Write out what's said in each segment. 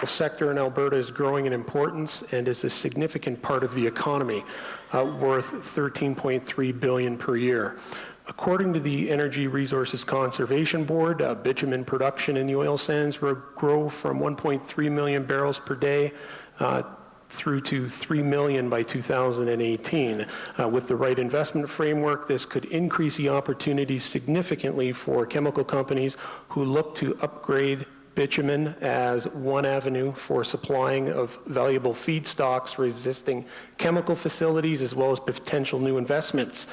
The sector in Alberta is growing in importance and is a significant part of the economy, worth $13.3 billion per year. According to the Energy Resources Conservation Board, bitumen production in the oil sands will grow from 1.3 million barrels per day through to 3 million by 2018. With the right investment framework, this could increase the opportunities significantly for chemical companies who look to upgrade bitumen as one avenue for supplying of valuable feedstocks for existing chemical facilities as well as potential new investments.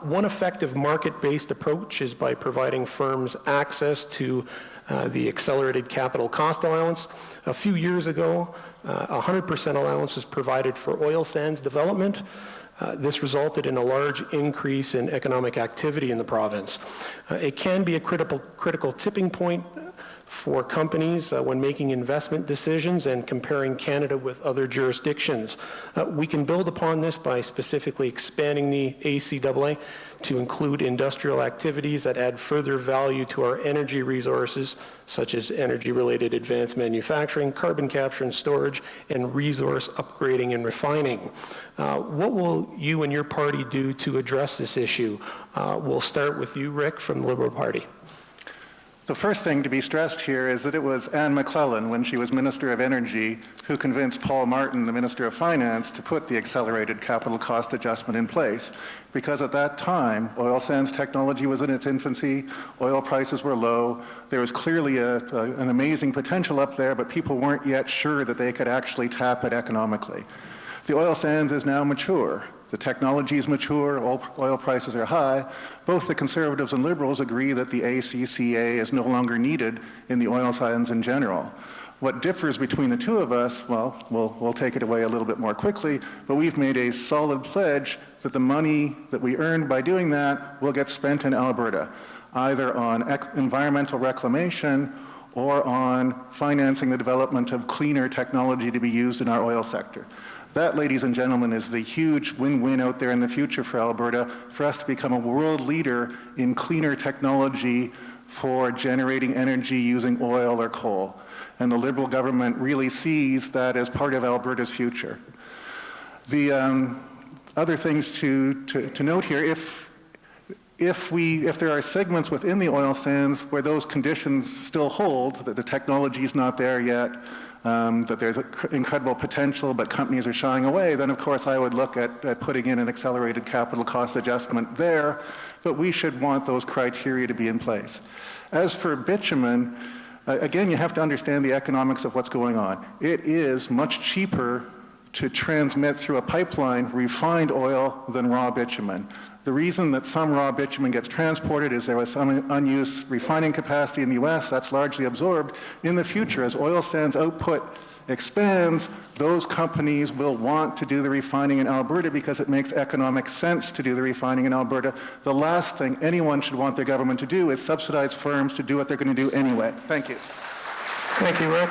One effective market-based approach is by providing firms access to the accelerated capital cost allowance. A few years ago, 100% allowance was provided for oil sands development. This resulted in a large increase in economic activity in the province. It can be a critical tipping point for companies when making investment decisions and comparing Canada with other jurisdictions. We can build upon this by specifically expanding the ACAA to include industrial activities that add further value to our energy resources, such as energy-related advanced manufacturing, carbon capture and storage, and resource upgrading and refining. What will you and your party do to address this issue? We'll start with you, Rick, from the Liberal Party. The first thing to be stressed here is that it was Anne McClellan, when she was Minister of Energy, who convinced Paul Martin, the Minister of Finance, to put the accelerated capital cost adjustment in place. Because at that time, oil sands technology was in its infancy, oil prices were low, there was clearly an amazing potential up there, but people weren't yet sure that they could actually tap it economically. The oil sands is now mature. The technology is mature, oil prices are high. Both the Conservatives and Liberals agree that the ACCA is no longer needed in the oil sands in general. What differs between the two of us, well, we'll take it away a little bit more quickly, but we've made a solid pledge that the money that we earned by doing that will get spent in Alberta, either on environmental reclamation or on financing the development of cleaner technology to be used in our oil sector. That, ladies and gentlemen, is the huge win-win out there in the future for Alberta, for us to become a world leader in cleaner technology for generating energy using oil or coal. And the Liberal government really sees that as part of Alberta's future. The other things to note here, if there are segments within the oil sands where those conditions still hold, that the technology is not there yet, that there's incredible potential, but companies are shying away, then of course I would look at putting in an accelerated capital cost adjustment there, but we should want those criteria to be in place. As for bitumen, again, you have to understand the economics of what's going on. It is much cheaper to transmit through a pipeline refined oil than raw bitumen. The reason that some raw bitumen gets transported is there was some unused refining capacity in the US that's largely absorbed. In the future, as oil sands output expands, those companies will want to do the refining in Alberta because it makes economic sense to do the refining in Alberta. The last thing anyone should want their government to do is subsidize firms to do what they're going to do anyway. Thank you. Thank you, Rick.